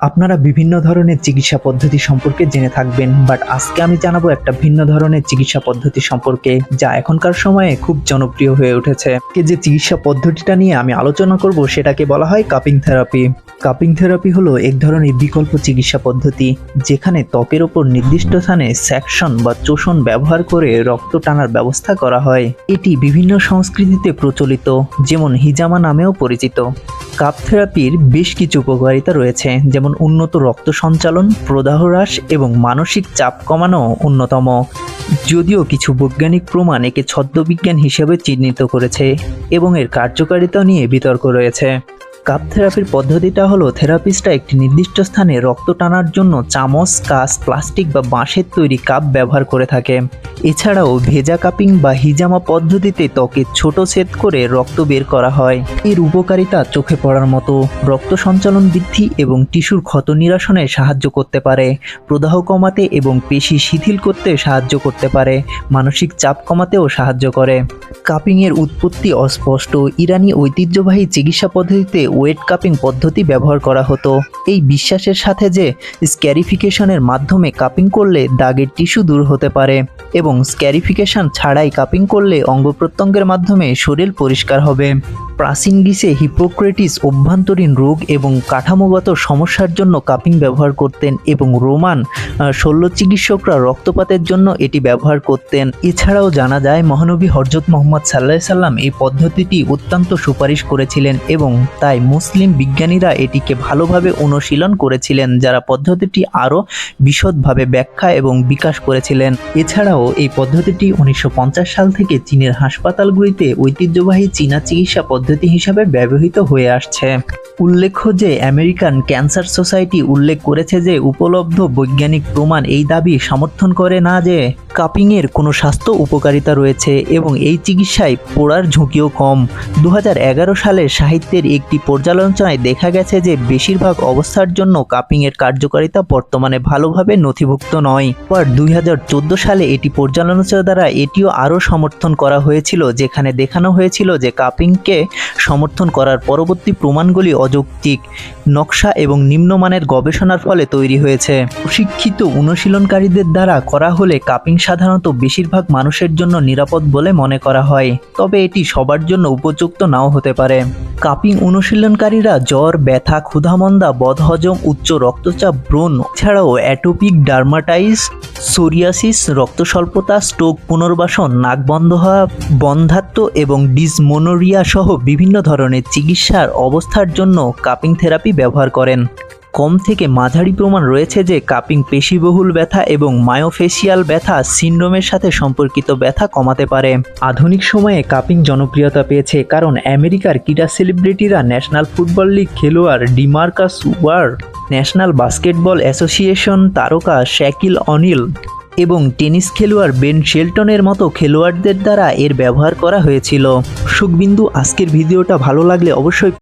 আপনারা বিভিন্ন ধরনের চিকিৎসা পদ্ধতি সম্পর্কে জেনে থাকবেন, বাট আজকে আমি জানাবো একটা ভিন্ন ধরনের চিকিৎসা পদ্ধতি সম্পর্কে যা এখনকার সময়ে খুব জনপ্রিয় হয়ে উঠেছে। যে চিকিৎসা পদ্ধতিটা নিয়ে আমি আলোচনা করব সেটাকে বলা হয় কাপিং থেরাপি। কাপিং থেরাপি হলো এক ধরনের বিকল্প চিকিৎসা পদ্ধতি যেখানে ত্বকের ওপর নির্দিষ্ট স্থানে সেকশন বা চোষণ ব্যবহার করে রক্ত টানার ব্যবস্থা করা হয়। এটি বিভিন্ন সংস্কৃতিতে প্রচলিত, যেমন হিজামা নামেও পরিচিত। কাপ থেরাপির বেশ কিছু উপকারিতা রয়েছে, যেমন উন্নত রক্ত সঞ্চালন, প্রদাহ হ্রাস এবং মানসিক চাপ কমানো অন্যতম। যদিও কিছু বৈজ্ঞানিক প্রমাণ একে ছদ্মবিজ্ঞান হিসেবে চিহ্নিত করেছে এবং এর কার্যকারিতা নিয়ে বিতর্ক রয়েছে। কাপ থেরাপির পদ্ধতিটা হলো থেরাপিস্টরা একটি নির্দিষ্ট স্থানে রক্ত টানার জন্য চামচ, কাঁচ, প্লাস্টিক বা বাঁশের তৈরি কাপ ব্যবহার করে থাকে। এছাড়াও ভেজা কাপিং বা হিজামা পদ্ধতিতে ত্বকে ছোট ছেদ করে রক্ত বের করা হয়। এর উপকারিতা চোখে পড়ার মতো, রক্ত সঞ্চালন বৃদ্ধি এবং টিস্যুর ক্ষত নিরসনে সাহায্য করতে পারে, প্রদাহ কমাতে এবং পেশি শিথিল করতে সাহায্য করতে পারে, মানসিক চাপ কমাতেও সাহায্য করে। কাপিংয়ের উৎপত্তি অস্পষ্ট। ইরানি ঐতিহ্যবাহী চিকিৎসা পদ্ধতিতে ওয়েট কাপিং পদ্ধতি ব্যবহার করা হতো, এই বিশ্বাসের সাথে যে স্ক্যারিফিকেশনের মাধ্যমে কাপিং করলে দাগের টিস্যু দূর হতে পারে এবং স্ক্যারিফিকেশন ছাড়াই কাপিং করলে অঙ্গ প্রত্যঙ্গের মাধ্যমে শরীর পরিষ্কার হবে। প্রাচীন গ্রিসে হিপোক্রেটিস অভ্যন্তরীণ রোগ এবং কাঠামোগত সমস্যার জন্য কাপিং ব্যবহার করতেন এবং রোমান শল্য চিকিৎসকরা রক্তপাতের জন্য এটি ব্যবহার করতেন। এছাড়াও জানা যায় মহানবী হযরত মুহাম্মদ সাল্লাল্লাহু আলাইহি সাল্লাম এই পদ্ধতিটি অত্যন্ত সুপারিশ করেছিলেন এবং তাই মুসলিম বিজ্ঞানীরা এটিকে ভালোভাবে অনুশীলন করেছিলেন, যারা পদ্ধতিটি আরও বিশদভাবে ব্যাখ্যা এবং বিকাশ করেছিলেন। এছাড়াও এই পদ্ধতিটি 1950 সাল থেকে চীনের হাসপাতালগুলিতে ঐতিহ্যবাহী চীনা চিকিৎসা পদ্ধতি হিসাবে ব্যবহৃত হয়ে আসছে। উল্লেখ্য যে আমেরিকান ক্যান্সার সোসাইটি উল্লেখ করেছে যে উপলব্ধ বৈজ্ঞানিক প্রমাণ এই দাবি সমর্থন করে না যে কাপিংয়ের কোনো স্বাস্থ্য উপকারিতা রয়েছে এবং এই চিকিৎসায় পোড়ার ঝুঁকিও কম। 2011 সালে সাহিত্যের একটি পর্যালোচনায় দেখা গেছে যে বেশিরভাগ অবস্থার জন্য কাপিংয়ের কার্যকারিতা বর্তমানে ভালোভাবে নথিভুক্ত নয়। পর 2014 সালে এটি পর্যালোচনা দ্বারা এটিও আরও সমর্থন করা হয়েছিল, যেখানে দেখানো হয়েছিল যে কাপিংকে সমর্থন করার পরবর্তী প্রমাণগুলি অযৌক্তিক নকশা এবং নিম্নমানের গবেষণার ফলে তৈরি হয়েছে। প্রশিক্ষিত অনুশীলনকারীদের দ্বারা করা হলে কাপিং সাধারণত বেশিরভাগ মানুষের জন্য নিরাপদ বলে মনে করা হয়, তবে এটি সবার জন্য উপযুক্ত নাও হতে পারে। কাপিং অনুশীলনকারীরা জ্বর, ব্যথা, ক্ষুধামন্দা, বদহজম, উচ্চ রক্তচাপ, ব্রণ ছাড়াও অ্যাটোপিক ডার্মাটাইটিস, সোরিয়াসিস, রক্ত স্বল্পতা, স্ট্রোক, পুনর্বাসন, নাক বন্ধ হওয়া, বন্ধ্যাত্ব এবং ডিসমোনোরিয়া সহ বিভিন্ন ধরনের চিকিৎসার অবস্থার জন্য কাপিং থেরাপি ব্যবহার করেন। কম থেকে মাঝারি প্রমাণ রয়েছে যে কাপিং পেশিবহুল ব্যথা এবং মায়োফেসিয়াল ব্যথা সিন্ড্রোমের সাথে সম্পর্কিত ব্যথা কমাতে পারে। আধুনিক সময়ে কাপিং জনপ্রিয়তা পেয়েছে কারণ আমেরিকার ক্রীড়া সেলিব্রিটিরা ন্যাশনাল ফুটবল লিগ খেলোয়াড় ডিমার্কাস ওয়ার, ন্যাশনাল বাস্কেটবল অ্যাসোসিয়েশন তারকা শাকিল অনিল এবং টেনিস খেলোয়াড় বেন শেলটনের মতো খেলোয়াড়দের দ্বারা এর ব্যবহার করা হয়েছিল। সুখবিন্দু, আজকের ভিডিওটা ভালো লাগলে অবশ্যই